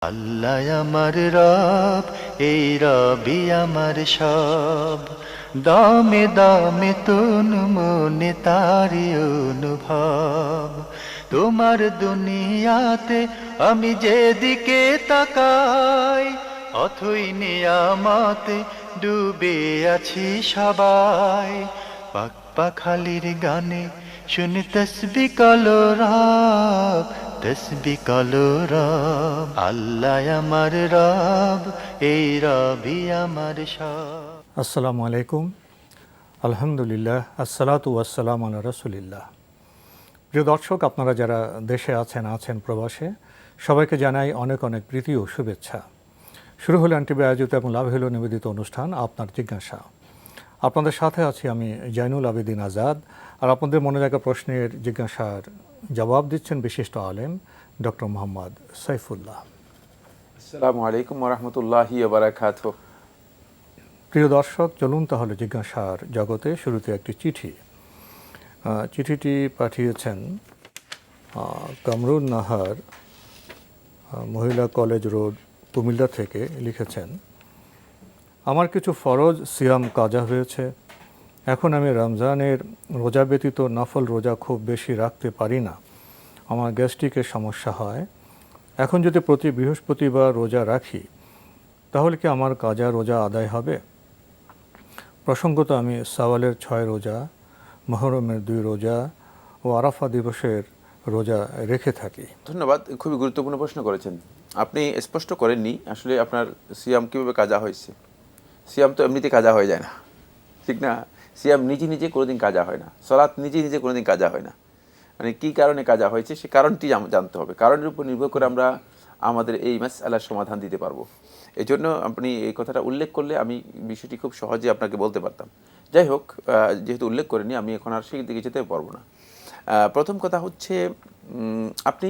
আল্লাহ আমার রব, এই রবি আমার সব। দামে দামে তুন মনে তারি অনুভব। তোমার দুনিয়াতে আমি যেদিকে তাকাই, অথই নিয়ামতে ডুবে আছি সবাই। পাক পাখালির গানে শুনি তসবি কলরব, তসবি কলরব। আল্লাহ আমার রব, এই রবি আমার সব। আসসালামু আলাইকুম, আলহামদুলিল্লাহ, আসসালাতু ওয়াসসালামু আলা রাসূলিল্লাহ। প্রিয় দর্শক, আপনারা যারা দেশে আছেন প্রবাসে, সবাইকে জানাই অনেক অনেক প্রীতি ও শুভেচ্ছা। শুরু হলো এনটিভি আয়োজিত এবং লাভ হলো নিবেদিত অনুষ্ঠান আপনার জিজ্ঞাসা। আপনাদের সাথে আছি আমি জাইনুল আবেদিন আজাদ। আর আপনাদের মনে রাখা প্রশ্নের জিজ্ঞাসার জবাব দিচ্ছেন বিশিষ্ট আলেম ডক্টর মোহাম্মদ সাইফুল্লাহ। আসসালামু আলাইকুম ওয়া রাহমাতুল্লাহি ওয়া বারাকাতুহু। প্রিয় দর্শক, চলুন তাহলে জিজ্ঞাসার জগতে। শুরুতে একটি চিঠি। চিঠিটি পাঠিয়েছেন কামরুন নাহার, মহিলা কলেজ রোড, কুমিল্লা থেকে। লিখেছেন, আমার কিছু ফরজ সিয়াম কাজা হয়েছে। এখন আমি রমজানের রোজা ব্যতীত নফল রোজা খুব বেশি রাখতে পারি না। আমার গ্যাস্ট্রিকের সমস্যা হয়। এখন যদি প্রতি বৃহস্পতিবার রোজা রাখি, তাহলে কি আমার কাজা রোজা আদায় হবে? প্রসঙ্গত আমি সাওয়ালের 6 রোজা, মুহররমের 2 রোজা ও আরাফা দিবসের রোজা রেখে থাকি। ধন্যবাদ, খুবই গুরুত্বপূর্ণ প্রশ্ন করেছেন। আপনি স্পষ্ট করেননি আসলে আপনার সিয়াম কীভাবে কাজা হয়েছে। সিয়াম তো এমনিতে কাজা হয়ে যায় না, ঠিক না? সিয়াম নিজে নিজে কোনোদিন কাজা হয় না, সালাত নিজে নিজে কোনোদিন কাজা হয় না। মানে কী কারণে কাজা হয়েছে সে কারণটি জানতে হবে। কারণের উপর নির্ভর করে আমরা আমাদের এই মাসআলার সমাধান দিতে পারবো। এই জন্য আপনি এই কথাটা উল্লেখ করলে আমি বিষয়টি খুব সহজে আপনাকে বলতে পারতাম। যাই হোক, যেহেতু উল্লেখ করিনি, আমি এখন আর সেই দিকে যেতে পারবো না। প্রথম কথা হচ্ছে, আপনি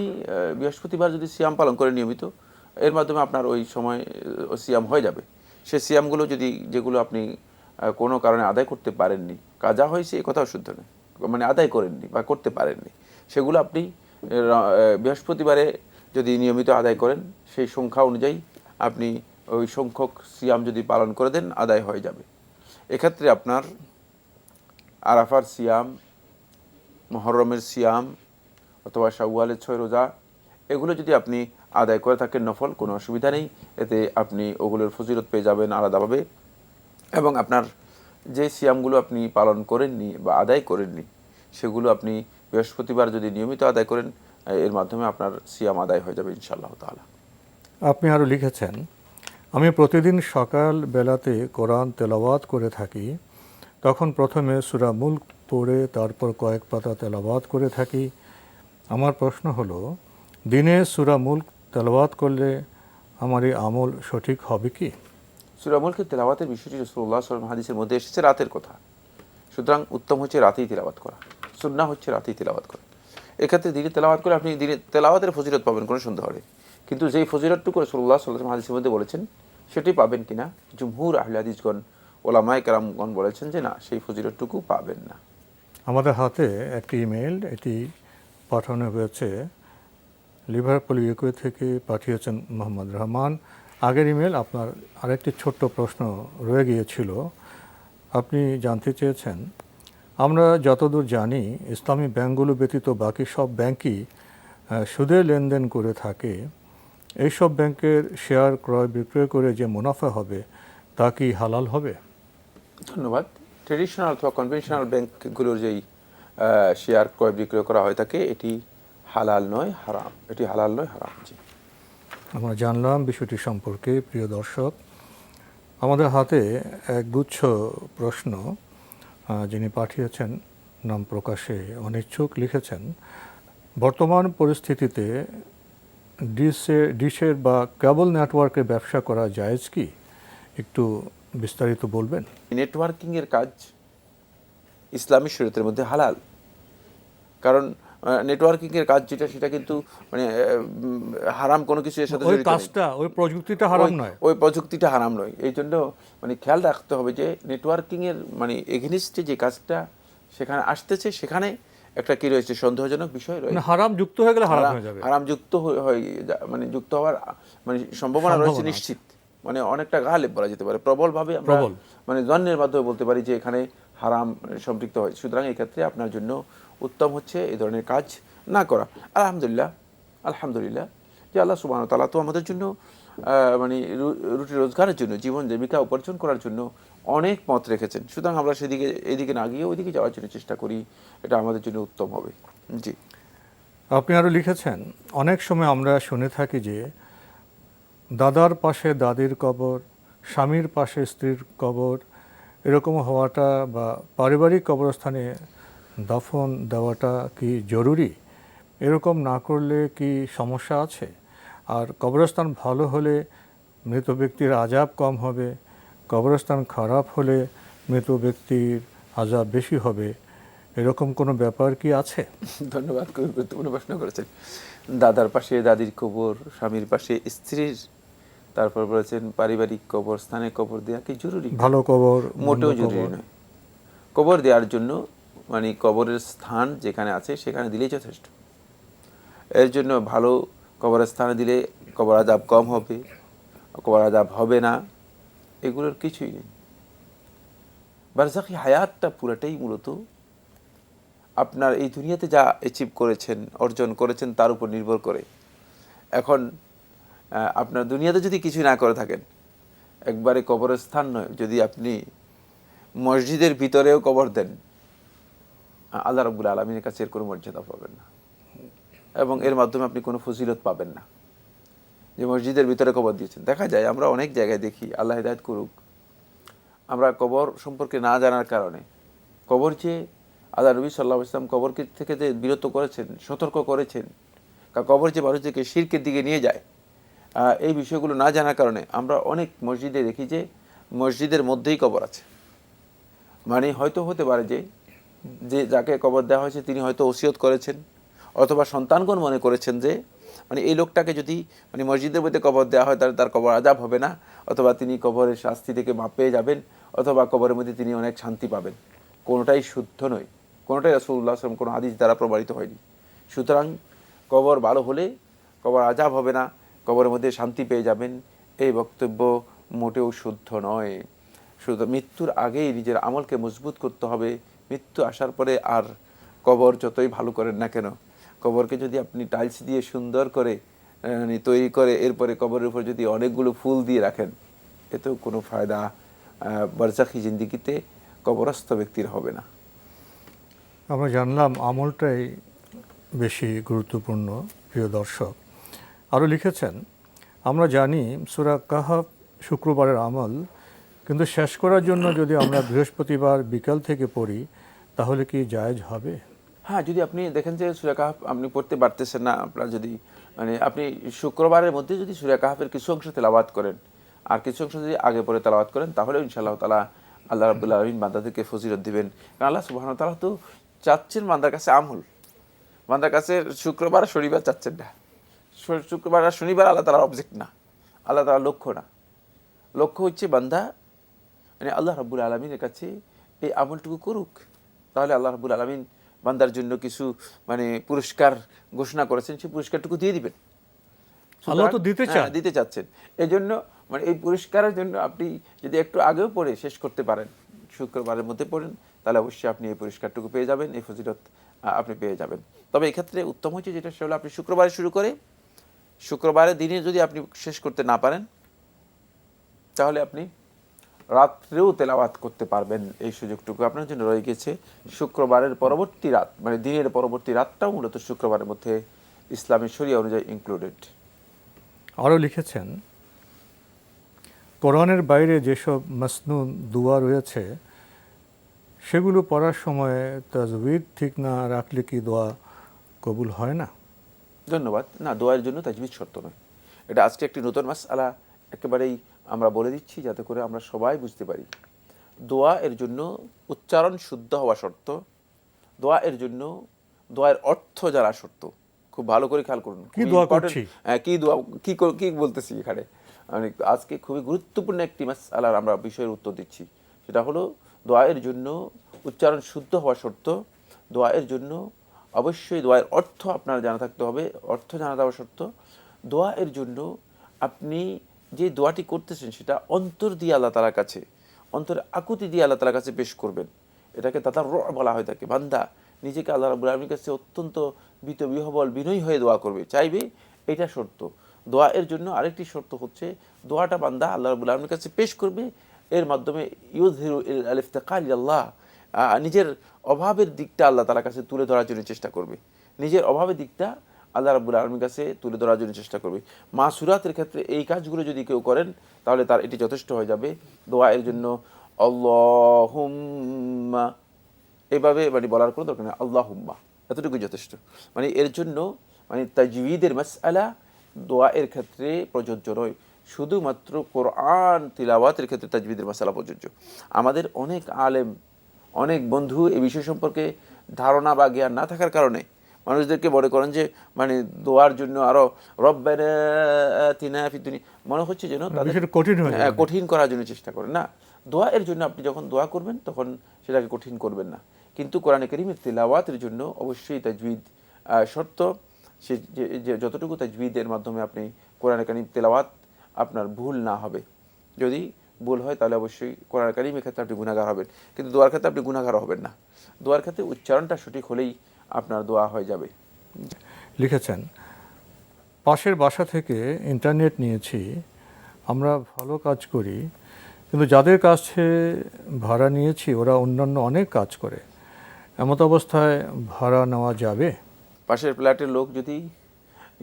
বৃহস্পতিবার যদি সিয়াম পালন করেন নিয়মিত, এর মাধ্যমে আপনার ওই সময় সিয়াম হয়ে যাবে। সে সিয়ামগুলো যেগুলো আপনি কোনো কারণে আদায় করতে পারেননি, কাজা হয়েছে এ কথাও শুদ্ধ নয়, মানে আদায় করেননি বা করতে পারেননি, সেগুলো আপনি বৃহস্পতিবারে যদি নিয়মিত আদায় করেন, সেই সংখ্যা অনুযায়ী আপনি ওই সংখ্যক সিয়াম যদি পালন করে দেন, আদায় হয়ে যাবে। এক্ষেত্রে আপনার আরাফার সিয়াম, মুহররমের সিয়াম অথবা শাওয়ালের 6 রোজা, এগুলো যদি আপনি আদায় করে থাকেন নফল, কোনো অসুবিধা নেই। এতে আপনি ওগুলোর ফজিলত পেয়ে যাবেন আলাদাভাবে। এবং আপনার যে সিয়ামগুলো আপনি পালন করেননি বা আদায় করেননি, সেগুলো আপনি বৃহস্পতিবার যদি নিয়মিত আদায় করেন, এর মাধ্যমে আপনার সিয়াম আদায় হয়ে যাবে ইনশাআল্লাহ তাআলা। আপনি আরও লিখেছেন, আমি প্রতিদিন সকাল বেলাতে কোরআন তেলাওয়াত করে থাকি। তখন প্রথমে সূরা মুলক পড়ে তারপর কয়েক পাতা তেলাওয়াত করে থাকি। আমার প্রশ্ন হলো, দিনে সূরা মুলক তেলাওয়াত করলে আমার এই আমল সঠিক হবে কি? সূরা মুলকের তেলাওয়াতের বিষয়টি রাসূলুল্লাহ সাল্লাল্লাহু আলাইহি ওয়াসাল্লাম হাদিসের মধ্যে এসেছে রাতের কথা। সুতরাং উত্তম হচ্ছে রাতেই তেলাওয়াত করা, সুন্নাহ হচ্ছে রাতেই তেলাওয়াত করা। এক্ষেত্রে দিনে তেলাওয়াত করে আপনি দিনে তেলাওয়াতের ফজিলত পাবেন, কোনো সন্দেহ নেই। কিন্তু যেই ফজিলতটুকু রাসূলুল্লাহ সাল্লাল্লাহু আলাইহি ওয়াসাল্লাম হাদিসের মধ্যে বলেছেন, সেটি পাবেন কিনা জুমহুর আহলে হাদিসগণ, ওলামায়ে কেরামগণ বলেছেন যে না, সেই ফজিলতটুকু পাবেন না। আমাদের হাতে একটি ইমেল, এটি পাঠানো হয়েছে লিভারপুল ইউকে থেকে। পাঠিয়েছেন মোহাম্মদ রহমান। আগের ইমেল আপনার আরেকটি ছোট্ট প্রশ্ন রয়ে গিয়েছিল। আপনি জানতে চেয়েছেন, আমরা যতদূর জানি ইসলামী ব্যাংকগুলো ব্যতীত বাকি সব ব্যাংকই সুদের লেনদেন করে থাকে। এইসব ব্যাংকের শেয়ার ক্রয় বিক্রয় করে যে মুনাফা হবে, তা কি হালাল হবে? ধন্যবাদ। ট্রেডিশনাল অথবা কনভেনশনাল ব্যাংকগুলোর যেই শেয়ার ক্রয় বিক্রয় করা হয় থাকে, এটি হালাল নয়, হারাম। এটি হালাল নয়, হারাম। জি, আমরা জানলাম বিষয়টি সম্পর্কে। প্রিয় দর্শক, আমাদের হাতে একগুচ্ছ প্রশ্ন। যিনি পাঠিয়েছেন নাম প্রকাশে অনিচ্ছুক। লিখেছেন, বর্তমান পরিস্থিতিতে ডিশের বা কেবল নেটওয়ার্কের ব্যবসা করা জায়েজ কি? একটু বিস্তারিত বলবেন? নেটওয়ার্কিংয়ের কাজ ইসলামী শরীয়তের মধ্যে হালাল। কারণ নেটওয়ার্কিংয়ের কাজ যেটা, সেটা কিন্তু মানে হারাম কোনো কিছু এর সাথে ওই জড়িত নেই। কাজটা, ওই প্রযুক্তিটা হারাম নয়। ওই প্রযুক্তিটা হারাম নয়। এই জন্য মানে খেয়াল রাখতে হবে যে নেটওয়ার্কিংয়ের মানে এগেনিস্টে যে কাজটা সেখানে আসতেছে, সেখানে একটা কি রয়েছে, সন্দেহজনক বিষয় মানে রয়েছে। হারাম যুক্ত হয়ে গেলে হারাম হয়ে যাবে। হারাম যুক্ত মানে যুক্ত হওয়ার মানে সম্ভাবনা রয়েছে সম্ভাবনা নিশ্চিত, মানে অনেকটা গালেব বলা যেতে পারে, প্রবলভাবে আমরা প্রবল। মানে জন্মের মাধ্যমে বলতে পারি যে এখানে হারাম সম্পৃক্ত হয়। সুতরাং এই ক্ষেত্রে আপনার জন্য উত্তম হচ্ছে এই ধরনের কাজ না করা। আলহামদুলিল্লাহ, আলহামদুলিল্লাহ যে আল্লাহ সুবহানাহু ওয়া তাআলা তো আমাদের জন্য মানে রুটি রোজগারের জন্য, জীবন জীবিকা উপার্জন করার জন্য অনেক পথ রেখেছেন। সুতরাং আমরা সেদিকে, এদিকে না গিয়ে ওইদিকে যাওয়ার জন্য চেষ্টা করি, এটা আমাদের জন্য উত্তম হবে। জি। আপনি আরও লিখেছেন, অনেক সময় আমরা শুনে থাকি যে দাদার পাশে দাদির কবর, স্বামীর পাশে স্ত্রীর কবর, এরকম হওয়াটা বা পারিবারিক কবরস্থানে দাফন দেওয়াটা কি জরুরি? এরকম না করলে কি সমস্যা আছে? আর কবরস্থান ভালো হলে মৃত ব্যক্তির আযাব কম হবে, কবরস্থান খারাপ হলে মৃত ব্যক্তির আযাব বেশি হবে, এরকম কোনো ব্যাপার কি আছে? ধন্যবাদ, খুবই গুরুত্বপূর্ণ প্রশ্ন করেছেন। দাদার পাশে দাদির কবর, স্বামীর পাশে স্ত্রীর, তারপর বলেছেন পারিবারিক কবর স্থানে কবর দেওয়া কি জরুরি? ভালো কবর, মোটেও মন্দ জরুরি কবর। নয়। কবর দেওয়ার জন্য মানে কবরের স্থান যেখানে আছে সেখানে দিলেই যথেষ্ট। এর জন্য ভালো কবরের স্থানে দিলে কবর আযাব কম হবে, কবর আযাব হবে না, এগুলোর কিছুই নেই। বারজাখি হায়াতটা পুরাটাই মূলত আপনার এই দুনিয়াতে যা অ্যাচিভ করেছেন, অর্জন করেছেন, তার উপর নির্ভর করে। এখন আপনার দুনিয়াতে যদি কিছু না করে থাকেন, একবারে কবরের স্থান নয়, যদি আপনি মসজিদের ভিতরেও কবর দেন, আল্লাহ রাব্বুল আলামিনের কাছে এর কোনো মর্যাদা পাবেন না, এবং এর মাধ্যমে আপনি কোনো ফজিলত পাবেন না যে মসজিদের ভিতরে কবর দিয়েছেন। দেখা যায় আমরা অনেক জায়গায় দেখি, আল্লাহ হিদায়াত করুক, আমরা কবর সম্পর্কে না জানার কারণে, কবর যে আল্লাহ নবী সাল্লাল্লাহু আলাইহি ওয়াসাল্লাম কবর থেকে যে বিরত করেছেন, সতর্ক করেছেন, কবর যে মানুষদেরকে শিরকের দিকে নিয়ে যায়, এই বিষয়গুলো না জানার কারণে আমরা অনেক মসজিদে দেখি যে মসজিদের মধ্যেই কবর আছে। মানে হয়তো হতে পারে যে যে যাকে কবর দেওয়া হয়েছে তিনি হয়তো ওসিয়ত করেছেন, অথবা সন্তানগণ মনে করেছেন যে মানে এই লোকটাকে যদি মানে মসজিদের মধ্যে কবর দেওয়া হয় তাহলে তার কবর আযাব হবে না, অথবা তিনি কবরের শাস্তি থেকে মাপ পেয়ে যাবেন, অথবা কবরের মধ্যে তিনি অনেক শান্তি পাবেন। কোনোটাই শুদ্ধ নয়, কোনোটাই রাসূলুল্লাহ সাল্লাল্লাহু আলাইহি ওয়াসাল্লাম কোনো হাদিস দ্বারা প্রমাণিত হয়নি। সুতরাং কবর ভালো হলে কবর আযাব হবে না, কবরের মধ্যে শান্তি পেয়ে যাবেন, এই বক্তব্য মোটেও শুদ্ধ নয়। শুধু মৃত্যুর আগেই নিজের আমলকে মজবুত করতে হবে। মৃত্যু আসার পরে আর কবর যতই ভালো করেন না কেন, কবরকে যদি আপনি টাইলস দিয়ে সুন্দর করে তৈরি করে এরপরে কবরের উপর যদি অনেকগুলো ফুল দিয়ে রাখেন, এতেও কোনো ফায়দা বারজাখি জিন্দিগিতে কবরস্থ ব্যক্তির হবে না। আমরা জানলাম আমলটাই বেশি গুরুত্বপূর্ণ। প্রিয় দর্শক আরও লিখেছেন, আমরা জানি সূরা কাহফ শুক্রবারের আমল, কিন্তু শেষ করার জন্য যদি আমরা বৃহস্পতিবার বিকাল থেকে পড়ি তাহলে কি জায়েজ হবে? হ্যাঁ, যদি আপনি দেখেন যে সূরা কাহফ আপনি পড়তে পারতেছেন না, আপনার যদি মানে আপনি শুক্রবারের মধ্যে যদি সূরা কাহফের কিছু অংশ তেলাওয়াত করেন আর কিছু অংশ যদি আগে পরে তেলাওয়াত করেন, তাহলে ইনশাআল্লাহ তাআলা আল্লাহ রাব্বুল আলামিন বান্দাদেরকে ফজিলত দিবেন। কারণ আল্লাহ সুবহানাহু ওয়া তাআলা তো চাচ্ছেন বান্দার কাছে আমল, বান্দার কাছে শুক্রবার শনিবার চাচ্ছেন না। শুক্রবার আর শনিবার আল্লাহ তাআলার অবজেক্ট না, আল্লাহ তাআলার লক্ষ্য না। লক্ষ্য হচ্ছে বান্দা মানে আল্লাহ রাব্বুল আলামিনের কাছে এই আমলটুকু করুক, তাহলে আল্লাহ রাব্বুল আলামিন বান্দার জন্য কিছু মানে পুরস্কার ঘোষণা করেছেন, সেই পুরস্কারটুকু দিয়ে দিবেন। আল্লাহ তো দিতে চান। দিতে চাচ্ছেন, এই জন্য মানে এই পুরস্কারের জন্য আপনি যদি একটু আগেও পড়ে শেষ করতে পারেন, শুক্রবারের মধ্যে পড়েন, তাহলে অবশ্যই আপনি এই পুরস্কারটুকু পেয়ে যাবেন, এই ফজিলত আপনি পেয়ে যাবেন। তবে এক্ষেত্রে উত্তম হচ্ছে যেটা, সেটা হলো আপনি শুক্রবারে শুরু করে শুক্রবারের দিনে যদি আপনি শেষ করতে না পারেন, তাহলে আপনি রাত্রেও তেলাওয়াত করতে পারবেন। এই সুযোগটুকু আপনার জন্য রয়ে গেছে। শুক্রবারের পরবর্তী রাত মানে দিনের পরবর্তী রাতটাও মূলত শুক্রবারের মধ্যে ইসলামী শরিয়া অনুযায়ী ইনক্লুডেড। আরও লিখেছেন, কোরআনের বাইরে যেসব মাসনুন দোয়া রয়েছে সেগুলো পড়ার সময় তাজবিদ ঠিক না রাখলে কি দোয়া কবুল হয় না? ধন্যবাদ। না, দোয়ার জন্য তাজবিদ শর্ত নয়। এটা আজকে একটি নতুন মাসআলা একেবারেই আমরা বলে দিচ্ছি যাতে করে আমরা সবাই বুঝতে পারি। দোয়া এর জন্য উচ্চারণ শুদ্ধ হওয়া শর্ত, দোয়া এর জন্য দোয়ার অর্থ জানা শর্ত। খুব ভালো করে খেয়াল করুন কি দোয়া করছি, কি দোয়া কি বলতেছি এখানে। মানে আজকে খুবই গুরুত্বপূর্ণ একটি মাসআলার আমরা বিষয়ের উত্তর দিচ্ছি। সেটা হলো দোয়া এর জন্য উচ্চারণ শুদ্ধ হওয়া শর্ত, দোয়া এর জন্য অবশ্যই দোয়ার অর্থ আপনার জানা থাকতে হবে, অর্থ জানা দেওয়া সত্য। দোয়া এর জন্য আপনি যে দোয়াটি করতেছেন সেটা অন্তর দিয়ে আল্লাহ তাআলার কাছে, অন্তরে আকুতি দিয়ে আল্লাহ তাআলার কাছে পেশ করবেন। এটাকে তাদাররু বলা হয় থাকে। বান্দা নিজেকে আল্লাহ রাব্বুল আলামিনের কাছে অত্যন্ত বিহবল বিনয়ী হয়ে দোয়া করবে, চাইবে, এটা শর্ত। দোয়া এর জন্য আরেকটি শর্ত হচ্ছে দোয়াটা বান্দা আল্লাহ রাব্বুল আলামিনের কাছে পেশ করবে, এর মাধ্যমে ইউযহিরু আল ইফতিকার ইলাল্লাহ, নিজের অভাবের দিকটা আল্লাহ তাআলার কাছে তুলে ধরার জন্য চেষ্টা করবে, নিজের অভাবের দিকটা আল্লাহ রাব্বুল আলামিনের কাছে তুলে ধরার জন্য চেষ্টা করবে। মাসুরাতের ক্ষেত্রে এই কাজগুলো যদি কেউ করেন তাহলে তার এটি যথেষ্ট হয়ে যাবে। দোয়া এর জন্য আল্লাহুম্মা এভাবে মানে বলার কোনো দরকার নেই, আল্লাহুম্মা এতটুকুই যথেষ্ট। মানে এর জন্য মানে তাজউীদের মাসআলা দোয়া এর ক্ষেত্রে প্রযোজ্য নয়, শুধুমাত্র কোরআন তিলাওয়াতের ক্ষেত্রে তাজউীদের মাসআলা প্রযোজ্য। আমাদের অনেক আলেম, অনেক বন্ধু এই বিষয় সম্পর্কে ধারণা বা জ্ঞান না থাকার কারণে মানুষদেরকে মনে করেন যে মানে দোয়ার জন্য আরো রব্বানা আতিনা ফিদ দুনিয়া মনে হচ্ছে যেন তাদের বিষয়টা কঠিন হয়ে যাবে। কঠিন করার জন্য চেষ্টা করেন না। দোয়া এর জন্য আপনি যখন দোয়া করবেন তখন সেটাকে কঠিন করবেন না, কিন্তু কোরআনে কারীমের তিলাওয়াতের জন্য অবশ্যই তাজউীদ শর্ত। সে যে যতটুকু তাজউীদের মাধ্যমে আপনি কোরআনে কারীম তিলাওয়াত আপনার ভুল না হবে, যদি ভুল হয় তাহলে অবশ্যই কোরআন কারীমের ক্ষেত্রে আপনি গুনাহগার হবেন, কিন্তু দোয়ার ক্ষেত্রে আপনি গুনাহগার হবেন না। দোয়ার ক্ষেত্রে উচ্চারণটা সঠিক হলেই আপনার দোয়া হয়ে যাবে। লিখেছেন, পাশের বাসা থেকে ইন্টারনেট নিয়েছি, আমরা ভালো কাজ করি, কিন্তু যাদের কাছে ভাড়া নিয়েছি ওরা অন্যান্য অনেক কাজ করে, এমত অবস্থায় ভাড়া নেওয়া যাবে? পাশের ফ্ল্যাটের লোক যদি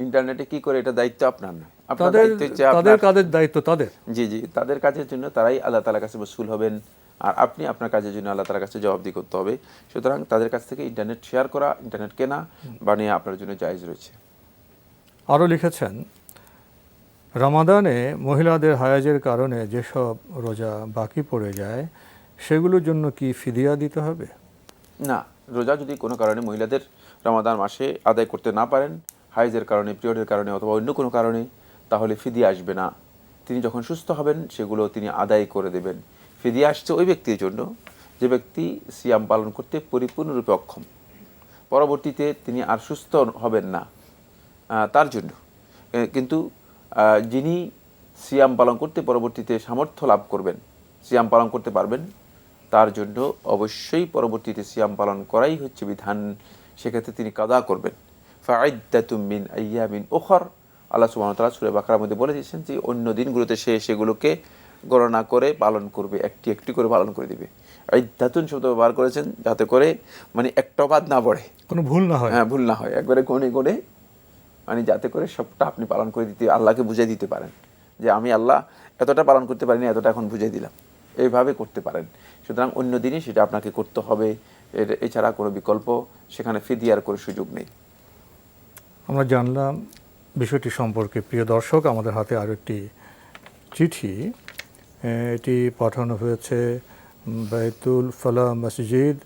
ইন্টারনেটে কি করে এটা দায়িত্ব আপনার না, আপনার তাদের দায়িত্ব হচ্ছে তাদের কাজের দায়িত্ব তাদের। জি জি, তাদের কাজের জন্য তারাই আল্লাহ তাআলার কাছে মাসউল হবেন, আর আপনি আপনার কাজের জন্য আল্লাহ তাআলার কাছে জবাবদিহি করতে হবে। সুতরাং তাদের কাছ থেকে ইন্টারনেট শেয়ার করা, ইন্টারনেট কেনা বা নেওয়া আপনার জন্য জায়েজ রয়েছে। আরও লিখেছেন, রমাদানে মহিলাদের হায়াজের কারণে যেসব রোজা বাকি পড়ে যায় সেগুলোর জন্য কি ফিদিয়া দিতে হবে? না, রোজা যদি কোনো কারণে মহিলাদের রমাদান মাসে আদায় করতে না পারেন, হাইজের কারণে, পিরিয়ডের কারণে অথবা অন্য কোনো কারণে, তাহলে ফিদিয়া আসবে না। তিনি যখন সুস্থ হবেন সেগুলো তিনি আদায় করে দেবেন। ফিদিয়া আসছে ওই ব্যক্তির জন্য যে ব্যক্তি সিয়াম পালন করতে পরিপূর্ণরূপে অক্ষম, পরবর্তীতে তিনি আর সুস্থ হবেন না, তার জন্য। কিন্তু যিনি সিয়াম পালন করতে পরবর্তীতে সামর্থ্য লাভ করবেন, সিয়াম পালন করতে পারবেন, তার জন্য অবশ্যই পরবর্তীতে সিয়াম পালন করাই হচ্ছে বিধান। সেক্ষেত্রে তিনি কাদা করবেন। ফাইদ্দাতুম মিন আইয়ামিন উখর, আল্লাহ সুবহানাহু ওয়া তাআলা সূরা বাকারার মধ্যে বলে দিয়েছেন যে অন্য দিনগুলোতে সে সেগুলোকে গণনা করে পালন করবে, একটি একটি করে পালন করে দিবে। ইদ্দাতুন শব্দ ব্যবহার করেছেন যাতে করে মানে একটা বাদ না পড়ে, কোনো ভুল না হয়। হ্যাঁ, ভুল না হয়, একবারে গণে গণে মানে যাতে করে সবটা আপনি পালন করে দিতে, আল্লাহকে বুঝিয়ে দিতে পারেন যে আমি আল্লাহ এতটা পালন করতে পারিনি, এতটা এখন বুঝিয়ে দিলাম, এইভাবে করতে পারেন। সুতরাং অন্য দিনই সেটা আপনাকে করতে হবে, এছাড়া কোনো বিকল্প সেখানে ফিদিয়ার কোনো সুযোগ নেই। আমরা জানলাম বিষয়টি সম্পর্কে। প্রিয় দর্শক, আমাদের হাতে আরও একটি চিঠি, এটি পাঠানো হয়েছে বাইতুল ফালাহ মসজিদ,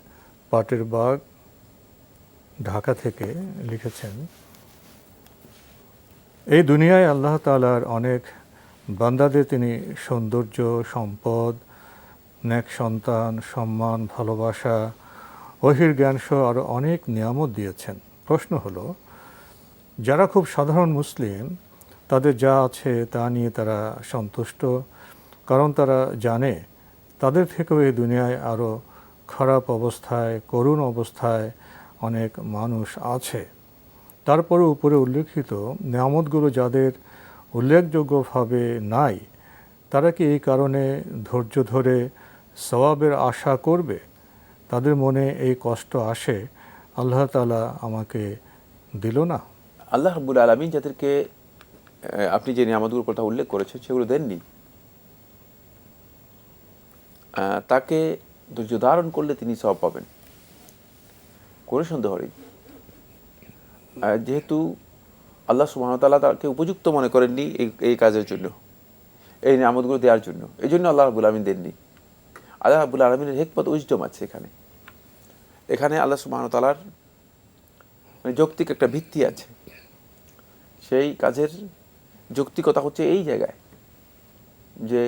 পাটের বাগ, ঢাকা থেকে। লিখেছেন, এই দুনিয়ায় আল্লাহ তাআলার অনেক বান্দাদের তিনি সৌন্দর্য, সম্পদ, নেক সন্তান, সম্মান, ভালোবাসা, ওহীর জ্ঞানসহ আরও অনেক নিয়ামত দিয়েছেন। প্রশ্ন হলো, যারা খুব সাধারণ মুসলিম তাদের যা আছে তা নিয়ে তারা সন্তুষ্ট, কারণ তারা জানে তাদের থেকেও এই দুনিয়ায় আরও খারাপ অবস্থায়, করুণ অবস্থায় অনেক মানুষ আছে। তারপরে উপরে উল্লেখিত নিয়ামতগুলো যাদের উল্লেখযোগ্যভাবে নাই, তারা কি এই কারণে ধৈর্য ধরে সওয়াবের আশা করবে? তাদের মনে এই কষ্ট আসে, আল্লাহ তাআলা আমাকে দিল না। আল্লাহ রাব্বুল আলামিন যাদেরকে আপনি যে নিয়ামতগুলোর কথা উল্লেখ করেছেন সেগুলো দেননি, তাকে ধৈর্য ধারণ করলে তিনি সওয়াব পাবেন, কোনো সন্দেহ নেই। যেহেতু আল্লাহ সুবহানাহু ওয়া তাআলা তাকে উপযুক্ত মনে করেননি এই কাজের জন্য, এই নিয়ামতগুলো দেওয়ার জন্য, এই জন্য আল্লাহ রাব্বুল আলামিন দেননি। আল্লাহ রাব্বুল আলামিনের হিকমত, উইজডম আছে এখানে আল্লাহ সুবহানাহু ওয়া তাআলার মানে যৌক্তিক একটা ভিত্তি আছে। সেই কাজের যৌক্তিকতা হচ্ছে এই জায়গায় যে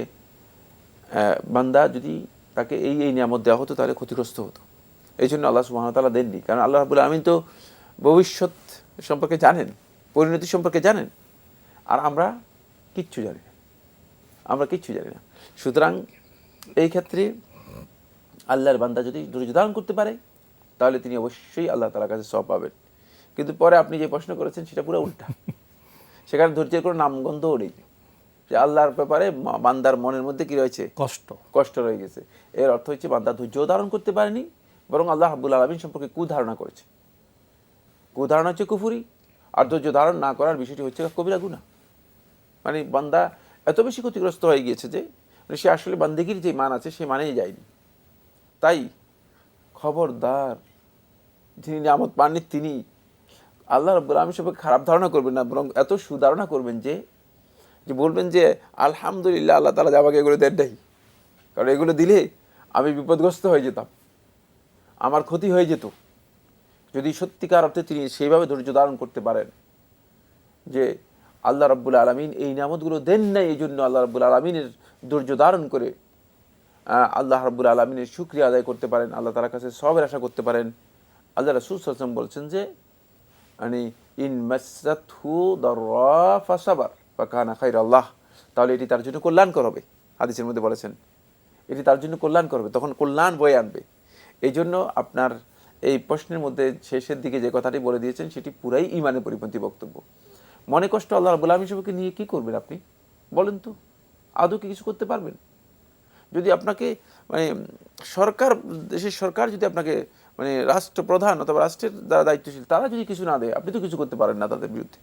বান্দা যদি তাকে এই নিয়ামত দেওয়া হতো তাহলে ক্ষতিগ্রস্ত হতো, এই জন্য আল্লাহ সুবহানাহু ওয়া তাআলা দেননি। কারণ আল্লাহ রাব্বুল আলামিন তো ভবিষ্যৎ সম্পর্কে জানেন, পরিণতি সম্পর্কে জানেন, আর আমরা কিচ্ছু জানি না, আমরা কিচ্ছু জানি না। সুতরাং এই ক্ষেত্রে আল্লাহর বান্দা যদি ধৈর্য ধারণ করতে পারে তাহলে তিনি অবশ্যই আল্লাহ তাআলার কাছে সওয়াব পাবেন। কিন্তু পরে আপনি যে প্রশ্ন করেছেন সেটা পুরো উল্টা, সেখানে ধৈর্যের কোনো নামগন্ধও নেই, যে আল্লাহর ব্যাপারে বান্দার মনের মধ্যে কি রয়েছে, কষ্ট রয়ে গেছে। এর অর্থ হচ্ছে বান্দা ধৈর্য ধারণ করতে পারেনি, বরং আল্লাহ রাব্বুল আলামিন সম্পর্কে কুধারণা করেছে। কুধারণা হচ্ছে কুফরি, আর ধৈর্য ধারণ না করার বিষয়টি হচ্ছে কবিরা গুনাহ। মানে বান্দা এত বেশি ক্ষতিগ্রস্ত হয়ে গিয়েছে যে সে আসলে বান্দেগীর যে মান আছে সে মানেই যায়নি। তাই খবরদার, যিনি নিয়ামত পাননি তিনি আল্লাহ রাব্বুল আলামিন সম্পর্কে খারাপ ধারণা করবেন না, বরং এত সুধারণা করবেন যে বলবেন যে আলহামদুলিল্লাহ আল্লাহ তাআলা আমাকে এগুলো দেন নাই, কারণ এগুলো দিলে আমি বিপদগ্রস্ত হয়ে যেতাম, আমার ক্ষতি হয়ে যেত। যদি সত্যিকার অর্থে তিনি সেইভাবে ধৈর্য ধারণ করতে পারেন যে আল্লাহ রাব্বুল আলামিন এই নিয়ামতগুলো দেন নাই, এই জন্য আল্লাহ রাব্বুল আলামিনের ধৈর্য ধারণ করে আল্লাহ রাব্বুল আলামিনের শুকরিয়া আদায় করতে পারেন, আল্লাহ তাআলার কাছে সওয়াবের আশা করতে পারেন। আল্লাহ রাসূল সাল্লাল্লাহু আলাইহি ওয়াসাল্লাম বলছেন যে মানে ইন মাসাতহু দাররা ফাসাবার ফাকানা খায়রাল্লাহ, তাহলে এটি তার জন্য কল্যাণকর হবে। হাদিসের মধ্যে বলেছেন এটি তার জন্য কল্যাণকর হবে, তখন কল্যাণ বয়ে আনবে। এই জন্য আপনার এই প্রশ্নের মধ্যে শেষের দিকে যে কথাটি বলে দিয়েছেন সেটি পুরাই ঈমানের পরিপন্থী বক্তব্য। মনে কষ্ট আল্লাহ রাব্বুল আলামিন সম্পর্কে নিয়ে কি করবেন আপনি বলেন তো? আদৌ কি কিছু করতে পারবেন? যদি আপনাকে মানে সরকার, দেশের সরকার যদি আপনাকে মানে রাষ্ট্রপ্রধান অথবা রাষ্ট্রের যারা দায়িত্বশীল তারা যদি কিছু না দেয়, আপনি তো কিছু করতে পারেন না তাদের বিরুদ্ধে,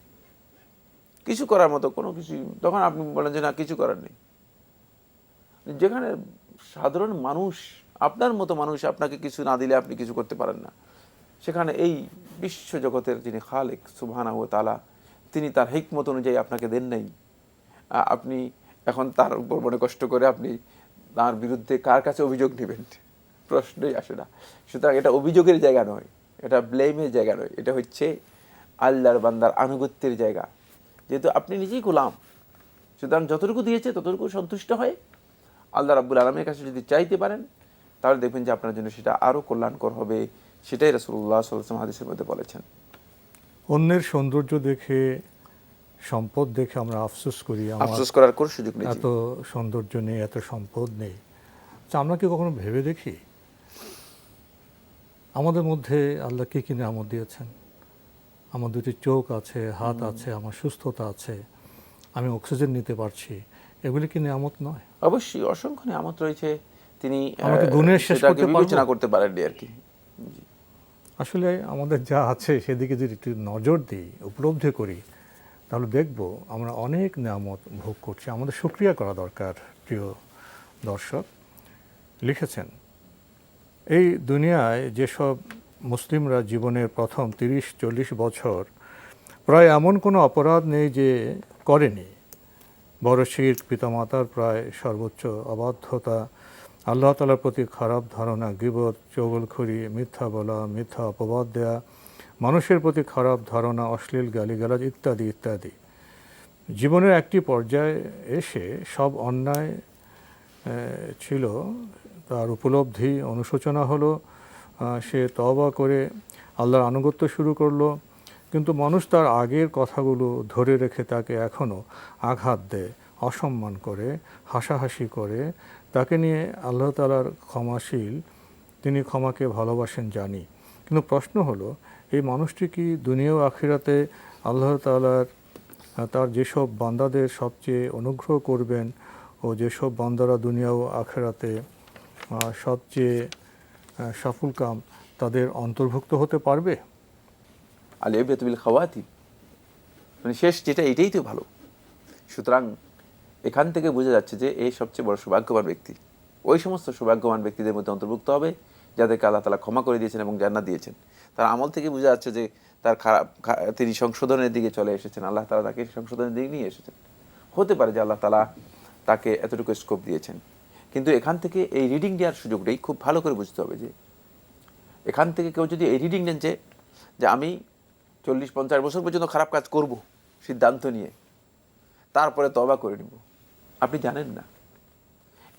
কিছু করার মতো কোনো কিছু, তখন আপনি বলেন যে না কিছু করার নেই। যেখানে সাধারণ মানুষ, আপনার মতো মানুষ আপনাকে কিছু না দিলে আপনি কিছু করতে পারেন না, সেখানে এই বিশ্ব জগতের যিনি খালেক সুবহানাহু ওয়া তাআলা তিনি তার হিকমত অনুযায়ী আপনাকে দেন নাই, আপনি এখন তার উপর মনে কষ্ট করে আপনি তার বিরুদ্ধে কার কাছে অভিযোগ নেবেন? প্রশ্নই আসে না। সুতরাং এটা অভিযোগের জায়গা নয়, এটা ব্লেমের জায়গা নয়, এটা হচ্ছে আল্লাহর বান্দার আনুগত্যের জায়গা। যেহেতু আপনি নিজেই গোলাম, সুতরাং যতটুকু দিয়েছে ততটুকু সন্তুষ্ট হয়ে আল্লাহ রাব্বুল আলামিনের কাছে যদি চাইতে পারেন তাহলে দেখবেন যে আপনার জন্য সেটা আরও কল্যাণকর হবে। সেটাই রাসূলুল্লাহ সাল্লাল্লাহু আলাইহি ওয়াসাল্লাম হাদিসের মধ্যে বলেছেন। অন্যের সৌন্দর্য দেখে, সম্পদ দেখে আমরা আফসোস করি, আফসোস করার কোনো সুযোগ নেই। এত সৌন্দর্য নেই, এত সম্পদ নেই। আমরা কি কখনো ভেবে দেখি আমাদের মধ্যে আল্লাহ কি কি নিয়ামত দিয়েছেন? আমার দুটি চোখ আছে, হাত আছে, আমার সুস্থতা আছে, আমি অক্সিজেন নিতে পারছি, এগুলি কি নিয়ামত নয়? অবশ্যই অসংখ্য নিয়ামত রয়েছে, তিনি আমাকে গুণের শেষ করতে বিবেচনা করতে পারেননি আর কি। আসলে আমাদের যা আছে সেদিকে যদি একটু নজর দিই, উপলব্ধি করি, তাহলে দেখব আমরা অনেক নিয়ামত ভোগ করছি। আমাদের শুকরিয়া করা দরকার। প্রিয় দর্শক লিখেছেন, এই দুনিয়ায় যেসব মুসলিমরা জীবনের প্রথম 30-40 বছর প্রায় এমন কোনো অপরাধ নেই যে করেনি। বড় শিরক, পিতামাতার প্রায় সর্বোচ্চ অবাধ্যতা, আল্লাহ তাআলার প্রতি খারাপ ধারণা, গীবত, চগলখড়ি, মিথ্যা বলা, মিথ্যা অপবাদ দেয়া, মানুষের প্রতি খারাপ ধারণা, অশ্লীল গালিগালাজ ইত্যাদি ইত্যাদি। জীবনের একটি পর্যায়ে এসে সব অন্যায় ছিল তার উপলব্ধি, অনুশোচনা হলো, সে তওবা করে আল্লাহর আনুগত্য শুরু করলো। কিন্তু মানুষ তার আগের কথাগুলো ধরে রেখে তাকে এখনও আঘাত দেয়, অসম্মান করে, হাসাহাসি করে। তাকে নিয়ে আল্লাহ তাআলার ক্ষমাশীল, তিনি ক্ষমাকে ভালোবাসেন জানি। কিন্তু প্রশ্ন হলো, এই মানুষটি কি দুনিয়া ও আখিরাতে আল্লাহ তাআলার তার যেসব বান্দাদের সবচেয়ে অনুগ্রহ করবেন ও যেসব বান্দারা দুনিয়া ও আখিরাতে সবচেয়ে সফলকাম, তাদের অন্তর্ভুক্ত হতে পারবে? আল ইবরাতু বিল খাওয়াতিম, মানে শেষ যেটা এটাই তো ভালো। সুতরাং এখান থেকে বোঝা যাচ্ছে যে এই সবচেয়ে বড় সৌভাগ্যবান ব্যক্তি ওই সমস্ত সৌভাগ্যবান ব্যক্তিদের মধ্যে অন্তর্ভুক্ত হবে যাদেরকে আল্লাহ তাআলা ক্ষমা করে দিয়েছেন এবং জান্নাত দিয়েছেন। তার আমল থেকে বোঝা যাচ্ছে যে তার তিনি সংশোধনের দিকে চলে এসেছেন, আল্লাহ তাআলা তাকে সংশোধনের দিকে নিয়ে এসেছেন। হতে পারে যে আল্লাহ তাআলা তাকে এতটুকু স্কোপ দিয়েছেন, কিন্তু এখান থেকে এই রিডিং দেওয়ার সুযোগটাই খুব ভালো করে বুঝতে হবে যে এখান থেকে কেউ যদি এই রিডিং নেন যে আমি 40-50 বছর পর্যন্ত খারাপ কাজ করব সিদ্ধান্ত নিয়ে, তারপরে তওবা করে নিব, আপনি জানেন না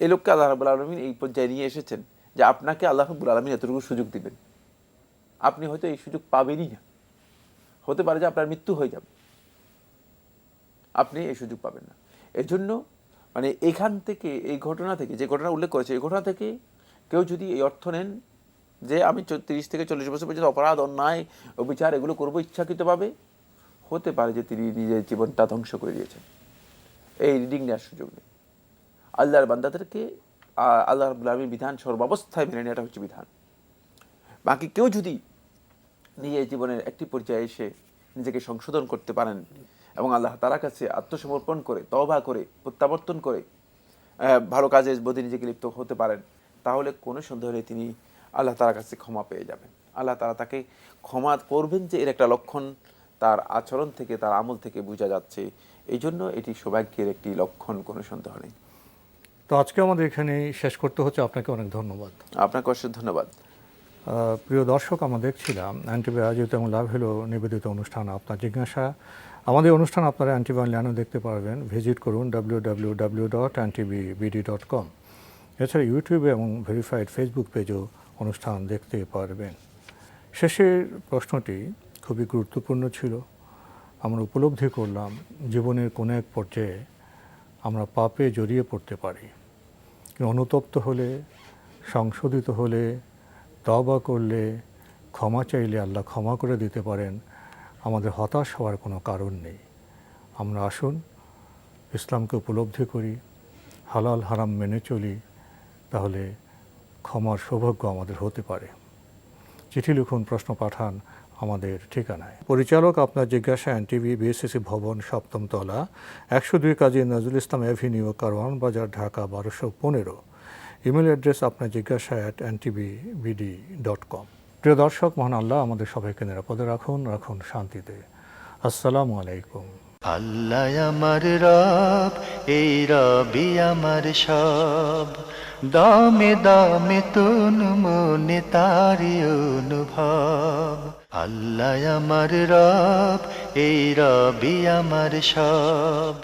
এই লোককে আল্লাহ রাব্বুল আলামিন এই পর্যায়ে নিয়ে এসেছেন যে আপনাকে আল্লাহ রাব্বুল আলামিন এতটুকু সুযোগ দিবেন, আপনি হয়তো এই সুযোগ পাবেনই না। হতে পারে যে আপনার মৃত্যু হয়ে যাবে, আপনি এই সুযোগ পাবেন না। এর জন্য মানে এখান থেকে, এই ঘটনা থেকে, যে ঘটনা উল্লেখ করেছে, এই ঘটনা থেকে কেউ যদি এই অর্থ নেন যে আমি 30 থেকে 40 বছর পর্যন্ত অপরাধ, অন্যায়, অবিচার এগুলো করবো ইচ্ছাকৃতভাবে, হতে পারে যে তিনি নিজের জীবনটা ধ্বংস করে দিয়েছেন। এই রিডিং নেওয়ার সুযোগ নেই। আল্লাহর বান্দাদেরকে আল্লাহ রাব্বুল আলামিনের বিধান সর্বাবস্থায় মেনে নেওয়াটা হচ্ছে বিধান। বাকি কেউ যদি নিজের জীবনের একটি পর্যায়ে এসে নিজেকে সংশোধন করতে পারেন এবং আল্লাহ তাআলার কাছে আত্মসমর্পণ করে, তওবা করে, প্রত্যাবর্তন করে ভালো কাজে যদি নিজেকে লিপ্ত হতে পারেন, তাহলে কোনো সন্দেহ নেই তিনি আল্লাহ তাআলার কাছে ক্ষমা পেয়ে যাবেন। আল্লাহ তাআলা তাকে ক্ষমা করবেন যে এর একটা লক্ষণ তার আচরণ থেকে, তার আমল থেকে বোঝা যাচ্ছে। এই জন্য এটি সৌভাগ্যের একটি লক্ষণ, কোনো সন্দেহ নেই। তো আজকে আমাদের এখানে শেষ করতে হচ্ছে। আপনাকে অনেক ধন্যবাদ। আপনাকে অশেষ ধন্যবাদ। প্রিয় দর্শক, আমরা দেখছিলাম অ্যান্টিবি আয়োজিত এবং লাভ হলো নিবেদিত অনুষ্ঠান আপনার জিজ্ঞাসা। আমাদের অনুষ্ঠান আপনারা অ্যান্টিবি অনলাইনেও দেখতে পারবেন। ভিজিট করুন www.antibibd.com। এছাড়া ইউটিউবে এবং ভেরিফাইড ফেসবুক পেজেও অনুষ্ঠান দেখতে পারবেন। শেষের প্রশ্নটি খুবই গুরুত্বপূর্ণ ছিল। আমরা উপলব্ধি করলাম জীবনের কোনো এক পর্যায়ে আমরা পাপে জড়িয়ে পড়তে পারি, অনুতপ্ত হলে, সংশোধিত হলে, তওবা করলে, ক্ষমা চাইলে আল্লাহ ক্ষমা করে দিতে পারেন। আমাদের হতাশ হওয়ার কোনো কারণ নেই। আমরা আসুন ইসলামকে উপলব্ধি করি, হালাল হারাম মেনে চলি, তাহলে ক্ষমার সৌভাগ্য আমাদের হতে পারে। চিঠি লিখুন, প্রশ্ন পাঠান আমাদের ঠিকানায়। পরিচালক আপনার জিজ্ঞাসা, এনটিভি, বিএসসিসি ভবন, 7ম তলা, 102 কাজী নজরুল ইসলাম অ্যাভিনিউ, কারওয়ান বাজার, ঢাকা 1215। ইমেল অ্যাড্রেস আপনার জিজ্ঞাসা @ntbbd.com। প্রিয় দর্শক, মহান আল্লাহ আমাদের সবাইকে নিরাপদে রাখুন, রাখুন শান্তিতে। আসসালামু আলাইকুম। আল্লাহ আমার রব, এই রবি আমার সব, দামে দামে তুন মনে তারি অনুভব। আল্লাহ আমার রব, এই রবি আমার সব।